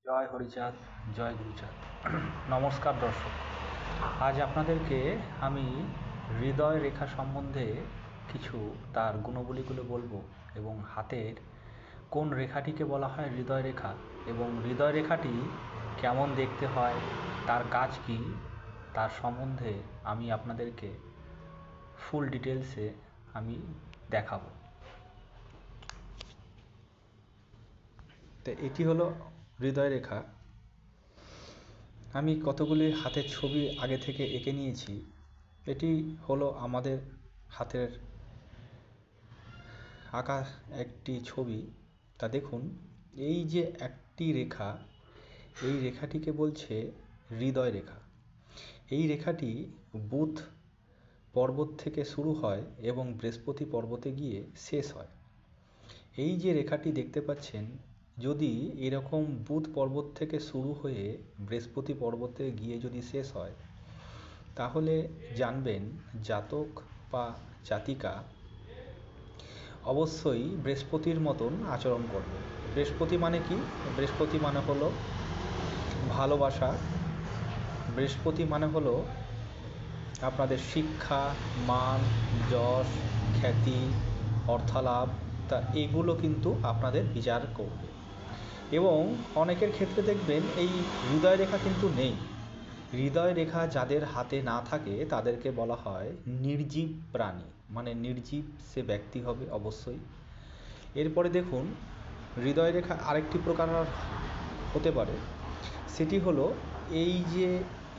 জয় হরিচাঁদ, জয় গুরুচাঁদ। নমস্কার দর্শক, আজ আপনাদেরকে আমি হৃদয় রেখা সম্বন্ধে কিছু তার গুণাবলীগুলো বলবো এবং হাতের কোন রেখাটিকে বলা হয় হৃদয় রেখা এবং হৃদয় রেখাটি কেমন দেখতে হয়, তার কাজ কি, তার সম্বন্ধে আমি আপনাদেরকে ফুল ডিটেলসে আমি দেখাবো। তো এটি হলো হৃদয় রেখা। আমি কতগুলি হাতের ছবি আগে থেকে এঁকে নিয়েছি। এটি হলো আমাদের হাতের আঁকা একটি ছবি। তা দেখুন, এই যে একটি রেখা, এই রেখাটিকে বলছে হৃদয় রেখা। এই রেখাটি বুধ পর্বত থেকে শুরু হয় এবং বৃহস্পতি পর্বতে গিয়ে শেষ হয়। এই যে রেখাটি দেখতে পাচ্ছেন, যদি এরকম বুধ পর্বত থেকে শুরু হয়ে বৃহস্পতি পর্বতে গিয়ে যদি শেষ হয়, তাহলে জানবেন জাতক বা জাতিকা অবশ্যই বৃহস্পতির মতন আচরণ করবে। বৃহস্পতি মানে কি? বৃহস্পতি মানে হলো ভালোবাসা। বৃহস্পতি মানে হলো আপনাদের শিক্ষা, মান, যশ, খ্যাতি, অর্থালাভ। তা এগুলো কিন্তু আপনাদের বিচার করবে। এবং অনেকের ক্ষেত্রে দেখবেন এই হৃদয় রেখা কিন্তু নেই। হৃদয় রেখা যাদের হাতে না থাকে তাদেরকে বলা হয় নির্জীব প্রাণী, মানে নির্জীব সে ব্যক্তি হবে অবশ্যই। এরপরে দেখুন, হৃদয় রেখা আরেকটি প্রকার হতে পারে। সেটি হলো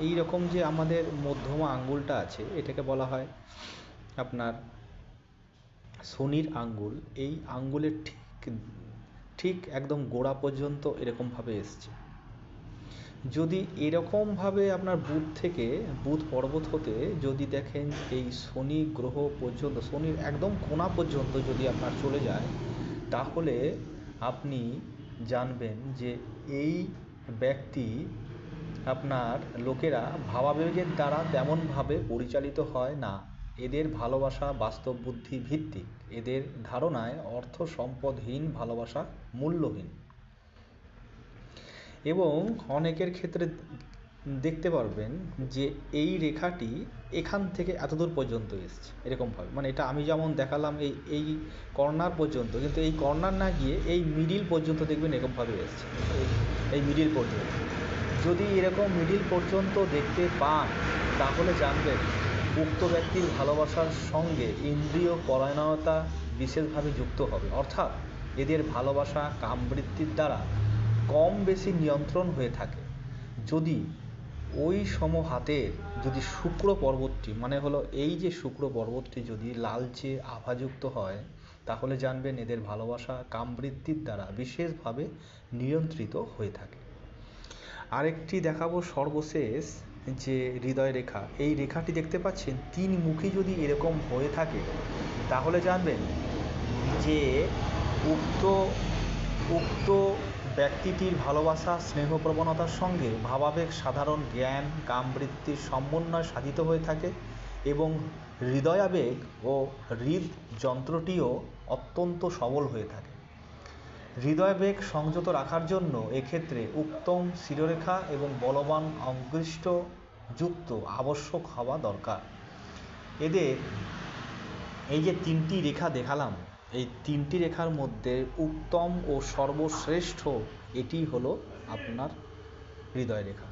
এই রকম যে আমাদের মধ্যমা আঙ্গুলটা আছে, এটাকে বলা হয় আপনার শনির আঙ্গুল। এই আঙ্গুলের ঠিক একদম গোড়া পর্যন্ত এরকমভাবে এসছে। যদি এরকমভাবে আপনার বুধ পর্বত হতে যদি দেখেন এই শনি গ্রহ পর্যন্ত, শনির একদম কোণা পর্যন্ত যদি আপনার চলে যায়, তাহলে আপনি জানবেন যে এই ব্যক্তি, আপনার লোকেরা ভাবাবেগের দ্বারা তেমনভাবে পরিচালিত হয় না। এদের ভালোবাসা বাস্তব বুদ্ধি ভিত্তিক। এদের ধারণায় অর্থ সম্পদহীন ভালোবাসা মূল্যহীন। এবং অনেকের ক্ষেত্রে দেখতে পারবেন যে এই রেখাটি এখান থেকে এতদূর পর্যন্ত এসছে এরকমভাবে, মানে এটা আমি যেমন দেখালাম এই কর্নার পর্যন্ত, কিন্তু এই কর্নার না গিয়ে এই মিডিল পর্যন্ত দেখবেন এরকমভাবে এসছে। এই মিডিল পর্যন্ত যদি এরকম মিডিল পর্যন্ত দেখতে পান, তাহলে জানবেন উক্ত ব্যক্তির ভালোবাসার সঙ্গে ইন্দ্রিয় পরায়ণতা বিশেষভাবে যুক্ত হবে। অর্থাৎ এদের ভালোবাসা কামবৃত্তির দ্বারা কম বেশি নিয়ন্ত্রণ হয়ে থাকে। যদি ওই হাতের যদি শুক্র পর্বতটি, মানে হলো এই যে শুক্র পর্বতটি যদি লালচে আভাযুক্ত হয়, তাহলে জানবেন এদের ভালোবাসা কামবৃত্তির দ্বারা বিশেষভাবে নিয়ন্ত্রিত হয়ে থাকে। আরেকটি দেখাবো সর্বশেষ, যে হৃদয় রেখা। এই রেখাটি দেখতে পাচ্ছেন, তিন মুখী যদি এরকম হয়ে থাকে, তাহলে জানবেন যে উক্ত ব্যক্তিটির ভালোবাসা স্নেহপ্রবণতার সঙ্গে ভাবাবেগ সাধারণ জ্ঞান কামবৃত্তির সমন্বয় সাধিত হয়ে থাকে এবং হৃদয়াবেগ ও হৃদযন্ত্রটিও অত্যন্ত সবল হয়ে থাকে। হৃদয়াবেগ সংযত রাখার জন্য এক্ষেত্রে উত্তম শিরোরেখা এবং বলবান অঙ্গুষ্ঠ যুক্ত আবশ্যক হওয়া দরকার। এদের এই যে তিনটি রেখা দেখালাম, এই তিনটি রেখার মধ্যে উত্তম ও সর্বশ্রেষ্ঠ এটি হলো আপনার হৃদয় রেখা।